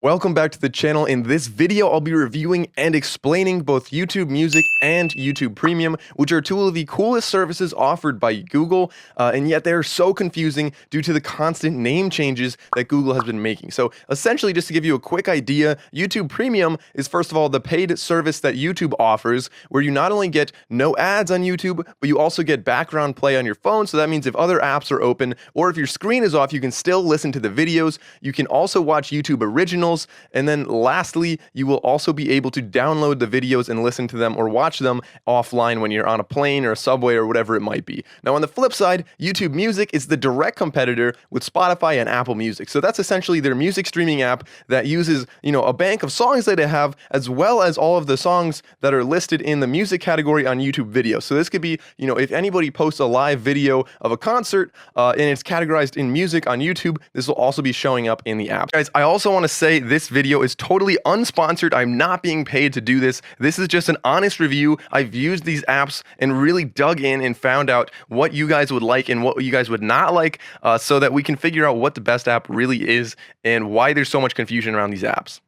Welcome back to the channel. In this video, I'll be reviewing and explaining both YouTube Music and YouTube Premium, which are two of the coolest services offered by Google, and yet they're so confusing due to the constant name changes that Google has been making. So essentially, just to give you a quick idea, YouTube Premium is first of all the paid service that YouTube offers, where you not only get no ads on YouTube, but you also get background play on your phone. So that means if other apps are open, or if your screen is off, you can still listen to the videos. You can also watch YouTube Originals. And then lastly, you will also be able to download the videos and listen to them or watch them offline when you're on a plane or a subway or whatever it might be. Now, on the flip side, YouTube Music is the direct competitor with Spotify and Apple Music. So that's essentially their music streaming app that uses, a bank of songs that they have, as well as all of the songs that are listed in the music category on YouTube video. So this could be, if anybody posts a live video of a concert and it's categorized in music on YouTube, this will also be showing up in the app. Guys, I also want to say this video is totally unsponsored. I'm not being paid to do this. This is just an honest review. I've used these apps and really dug in and found out what you guys would like and what you guys would not like, so that we can figure out what the best app really is and why there's so much confusion around these apps.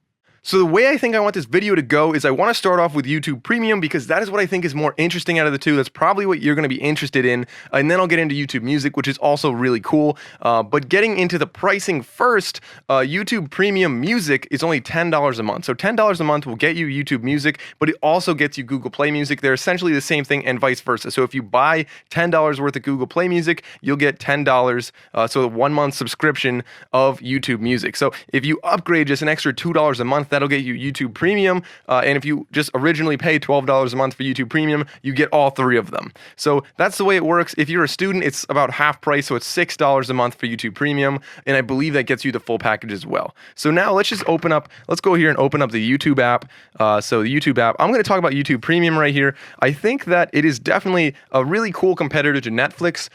So the way I think I want this video to go is I want to start off with YouTube Premium because that is what I think is more interesting out of the two. That's probably what you're going to be interested in. And then I'll get into YouTube Music, which is also really cool. But getting into the pricing first, YouTube Premium Music is only $10 a month. So $10 a month will get you YouTube Music, but it also gets you Google Play Music. They're essentially the same thing and vice versa. So if you buy $10 worth of Google Play Music, you'll get $10, so a 1 month subscription of YouTube Music. So if you upgrade just an extra $2 a month, that'll get you YouTube Premium, and if you just originally pay $12 a month for YouTube Premium, you get all three of them. So that's the way it works. If you're a student, it's about half price, so it's $6 a month for YouTube Premium, and I believe that gets you the full package as well. So now let's go here and open up the YouTube app. So the YouTube app, I'm going to talk about YouTube Premium right here. I think that it is definitely a really cool competitor to Netflix.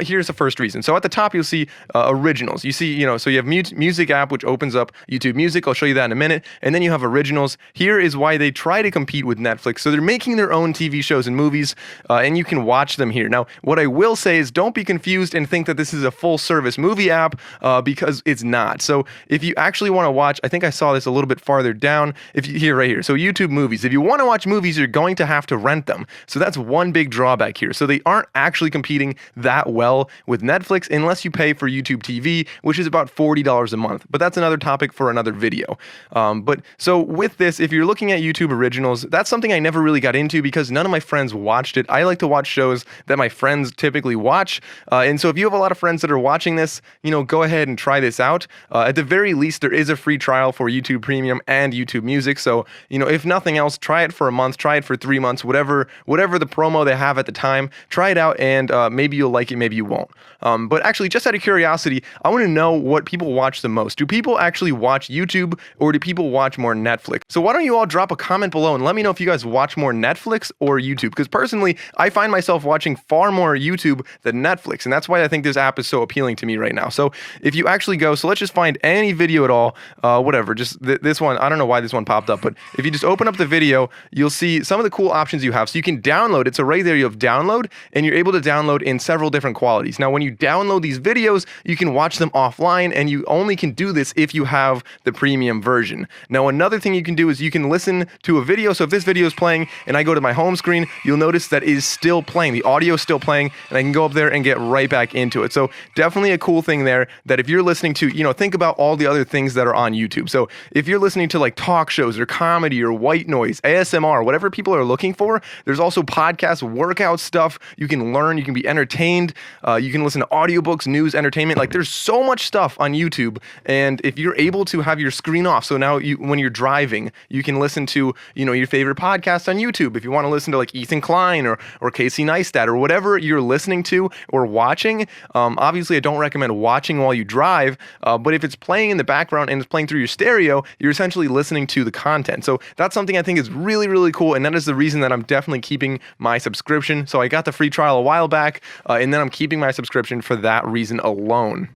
Here's the first reason. So at the top, you'll see originals. You see, so you have Music app, which opens up YouTube Music. I'll show you that in a minute. And then you have originals. Here is why they try to compete with Netflix. So they're making their own TV shows and movies, and you can watch them here. Now, what I will say is don't be confused and think that this is a full service movie app, because it's not. So if you actually want to watch, I think I saw this a little bit farther down, right here. So YouTube movies. If you want to watch movies, you're going to have to rent them. So that's one big drawback here. So they aren't actually competing that well with Netflix unless you pay for YouTube TV, which is about $40 a month. But that's another topic for another video. But so with this, if you're looking at YouTube Originals, that's something I never really got into because none of my friends watched it. I like to watch shows that my friends typically watch. And so if you have a lot of friends that are watching this, go ahead and try this out. At the very least, there is a free trial for YouTube Premium and YouTube Music. So, if nothing else, try it for a month, try it for 3 months, whatever the promo they have at the time, try it out and maybe you'll like it, maybe you won't. But actually, just out of curiosity, I want to know what people watch the most. Do people actually watch YouTube or do people watch more Netflix? So why don't you all drop a comment below and let me know if you guys watch more Netflix or YouTube, because personally I find myself watching far more YouTube than Netflix, and that's why I think this app is so appealing to me right now. So if you actually go, so let's just find any video at all, whatever, just this one. I don't know why this one popped up, but if you just open up the video, you'll see some of the cool options you have. So you can download it. So right there you have download, and you're able to download in several different qualities. Now when you download these videos, you can watch them offline, and you only can do this if you have the premium version. Now, another thing you can do is you can listen to a video. So if this video is playing and I go to my home screen, you'll notice that it is still playing. The audio is still playing, and I can go up there and get right back into it. So definitely a cool thing there that if you're listening to, think about all the other things that are on YouTube. So if you're listening to like talk shows or comedy or white noise, ASMR, whatever people are looking for, there's also podcast workout stuff. You can learn, you can be entertained. You can listen to audiobooks, news, entertainment. Like there's so much stuff on YouTube. And if you're able to have your screen off, so now when you're driving, you can listen to, your favorite podcast on YouTube. If you want to listen to like Ethan Klein or Casey Neistat or whatever you're listening to or watching, obviously I don't recommend watching while you drive, but if it's playing in the background and it's playing through your stereo, you're essentially listening to the content. So that's something I think is really, really cool, and that is the reason that I'm definitely keeping my subscription. So I got the free trial a while back, and then I'm keeping my subscription for that reason alone.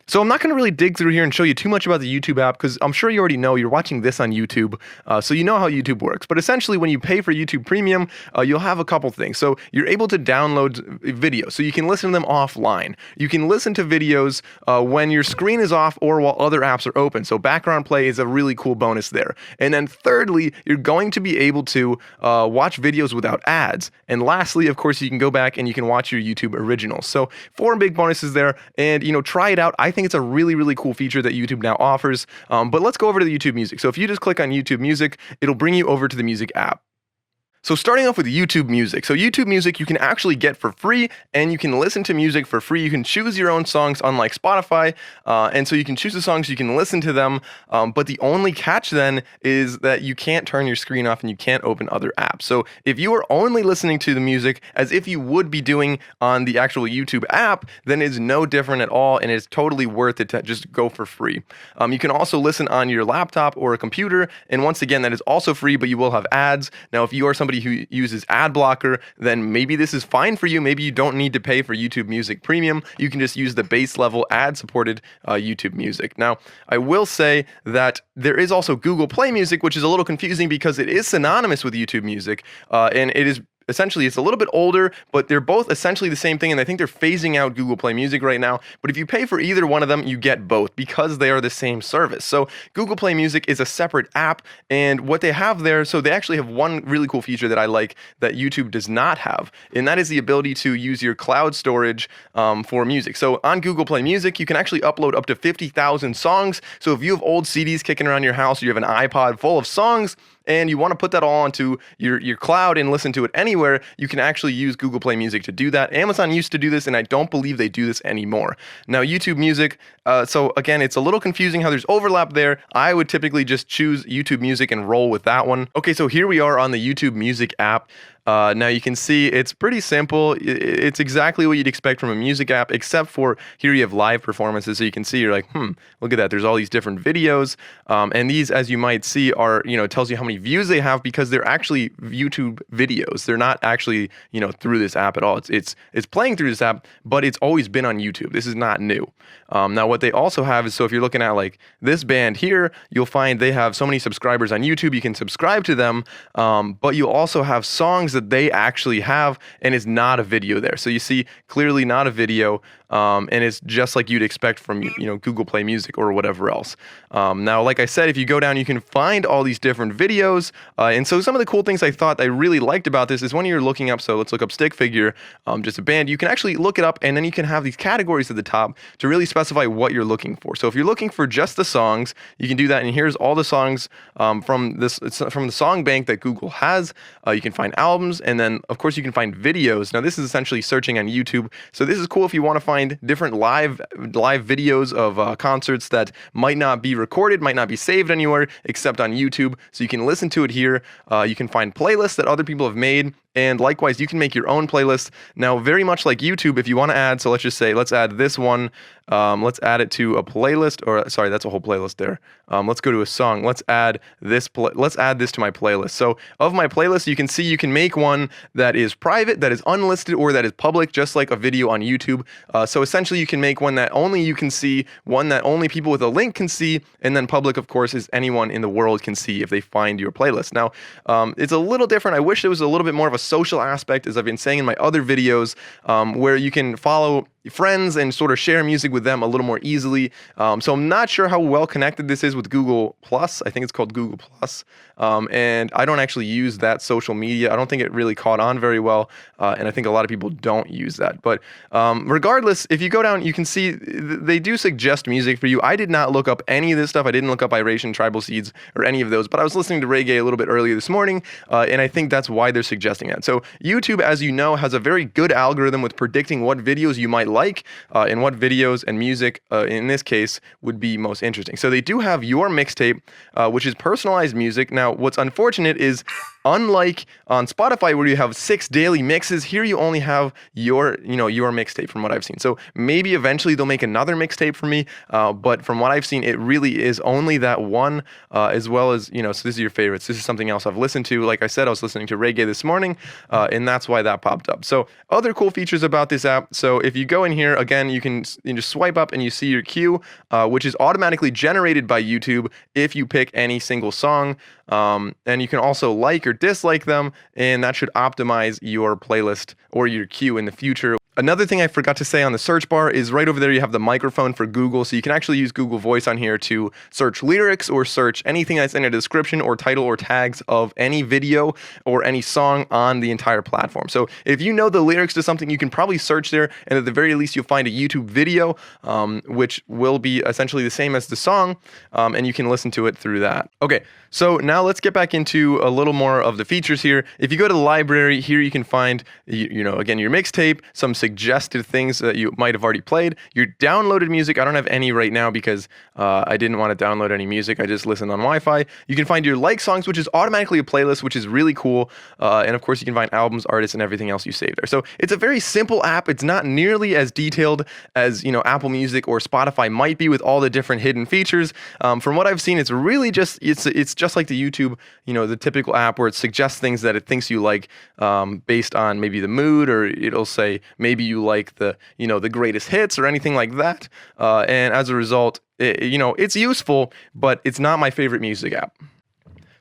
So I'm not going to really dig through here and show you too much about the YouTube app because I'm sure you already know. You're watching this on YouTube, so you know how YouTube works. But essentially, when you pay for YouTube Premium, you'll have a couple things. So you're able to download videos, so you can listen to them offline. You can listen to videos when your screen is off or while other apps are open. So background play is a really cool bonus there. And then thirdly, you're going to be able to watch videos without ads. And lastly, of course, you can go back and you can watch your YouTube originals. So 4 big bonuses there, and try it out. I think it's a really, really cool feature that YouTube now offers. But let's go over to the YouTube Music. So if you just click on YouTube Music, it'll bring you over to the Music app. So starting off with YouTube Music. So YouTube Music you can actually get for free, and you can listen to music for free. You can choose your own songs, unlike Spotify, and so you can choose the songs, you can listen to them, but the only catch then is that you can't turn your screen off and you can't open other apps. So if you are only listening to the music as if you would be doing on the actual YouTube app, then it's no different at all, and it's totally worth it to just go for free. You can also listen on your laptop or a computer, and once again, that is also free, but you will have ads. Now, if you are somebody who uses ad blocker, then maybe this is fine for you. Maybe you don't need to pay for YouTube Music Premium. You can just use the base level ad supported YouTube Music. Now, I will say that there is also Google Play Music, which is a little confusing because it is synonymous with YouTube Music, and it is essentially, it's a little bit older, but they're both essentially the same thing, and I think they're phasing out Google Play Music right now. But if you pay for either one of them, you get both because they are the same service. So Google Play Music is a separate app, and what they have there, so they actually have one really cool feature that I like that YouTube does not have, and that is the ability to use your cloud storage for music. So on Google Play Music, you can actually upload up to 50,000 songs. So if you have old CDs kicking around your house, or you have an iPod full of songs, and you want to put that all onto your cloud and listen to it anywhere, you can actually use Google Play Music to do that. Amazon used to do this, and I don't believe they do this anymore. Now, YouTube Music, so again, it's a little confusing how there's overlap there. I would typically just choose YouTube Music and roll with that one. Okay, so here we are on the YouTube Music app. Now you can see it's pretty simple. It's exactly what you'd expect from a music app, except for here you have live performances. So you can see, you're like, look at that. There's all these different videos. And these, as you might see, are, it tells you how many views they have because they're actually YouTube videos. They're not actually, through this app at all. It's playing through this app, but it's always been on YouTube. This is not new. Now what they also have is, so if you're looking at like this band here, you'll find they have so many subscribers on YouTube. You can subscribe to them, but you also have songs that they actually have, and it's not a video there. So you see clearly not a video, and it's just like you'd expect from Google Play Music or whatever else. Now, like I said, if you go down, you can find all these different videos, and so some of the cool things I thought I really liked about this is when you're looking up, so let's look up Stick Figure, just a band, you can actually look it up, and then you can have these categories at the top to really specify what you're looking for. So if you're looking for just the songs, you can do that, and here's all the songs from the song bank that Google has. You can find albums, and then of course you can find videos. Now this is essentially searching on YouTube, so this is cool if you want to find different live videos of concerts that might not be recorded, might not be saved anywhere except on YouTube, so you can listen to it here. You can find playlists that other people have made, and likewise you can make your own playlist. Now, very much like YouTube, if you want to add, so let's just say let's add this one, let's add it to a playlist, or sorry, that's a whole playlist there. Let's go to a song. Let's add this to my playlist. So of my playlist, you can see you can make one that is private, that is unlisted, or that is public, just like a video on YouTube. So essentially you can make one that only you can see, one that only people with a link can see, and then public, of course, is anyone in the world can see if they find your playlist. Now, it's a little different. I wish there was a little bit more of a social aspect, as I've been saying in my other videos, where you can follow friends and sort of share music with them a little more easily. So I'm not sure how well connected this is with Google Plus. I think it's called Google Plus. And I don't actually use that social media. I don't think it really caught on very well. And I think a lot of people don't use that. But regardless, if you go down, you can see they do suggest music for you. I did not look up any of this stuff. I didn't look up Iration, Tribal Seeds, or any of those. But I was listening to reggae a little bit earlier this morning. And I think that's why they're suggesting that. So YouTube, as you know, has a very good algorithm with predicting what videos you might like, and what videos and music, in this case, would be most interesting. So they do have your mixtape, which is personalized music. Now, what's unfortunate is Unlike on Spotify where you have 6 daily mixes, here you only have your mixtape from what I've seen. So maybe eventually they'll make another mixtape for me, but from what I've seen, it really is only that one, as well as, so this is your favorites. This is something else I've listened to. Like I said, I was listening to reggae this morning, and that's why that popped up. So other cool features about this app. So if you go in here, again, you just swipe up and you see your queue, which is automatically generated by YouTube if you pick any single song. And you can also like or dislike them, and that should optimize your playlist or your queue in the future. Another thing I forgot to say on the search bar is right over there you have the microphone for Google, so you can actually use Google Voice on here to search lyrics or search anything that's in a description or title or tags of any video or any song on the entire platform. So if you know the lyrics to something, you can probably search there, and at the very least you'll find a YouTube video, which will be essentially the same as the song, and you can listen to it through that. Okay, so now let's get back into a little more of the features here. If you go to the library, here you can find, again, your mixtape, some suggested things that you might have already played, your downloaded music. I don't have any right now because I didn't want to download any music. I just listened on Wi-Fi. You can find your like songs, which is automatically a playlist, which is really cool. And of course, you can find albums, artists, and everything else you save there. So it's a very simple app. It's not nearly as detailed as Apple Music or Spotify might be with all the different hidden features. From what I've seen, it's really just it's just like the YouTube, the typical app where it suggests things that it thinks you like based on maybe the mood, or it'll say maybe you like the greatest hits or anything like that. And as a result, it's useful, but it's not my favorite music app.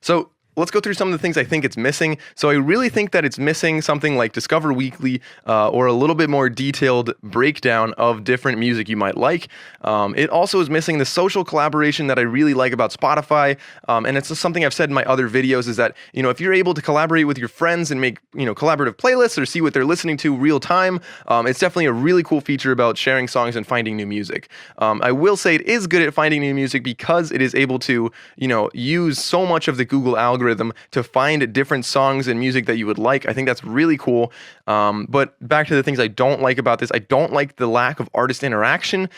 So let's go through some of the things I think it's missing. So I really think that it's missing something like Discover Weekly, or a little bit more detailed breakdown of different music you might like. It also is missing the social collaboration that I really like about Spotify. And it's just something I've said in my other videos is that, if you're able to collaborate with your friends and make, collaborative playlists or see what they're listening to real time, it's definitely a really cool feature about sharing songs and finding new music. I will say it is good at finding new music because it is able to, use so much of the Google algorithm to find different songs and music that you would like. I think that's really cool. But back to the things I don't like about this, I don't like the lack of artist interaction.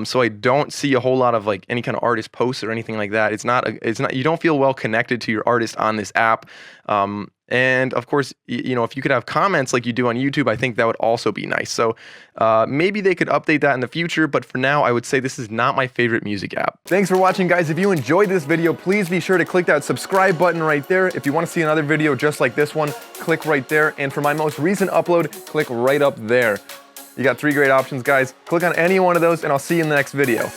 So I don't see a whole lot of like any kind of artist posts or anything like that. It's not, you don't feel well connected to your artist on this app. And of course, if you could have comments like you do on YouTube, I think that would also be nice. So maybe they could update that in the future, but for now, I would say this is not my favorite music app. Thanks for watching, guys. If you enjoyed this video, please be sure to click that subscribe button right there. If you want to see another video just like this one, click right there. And for my most recent upload, click right up there. You got 3 great options, guys. Click on any one of those, and I'll see you in the next video.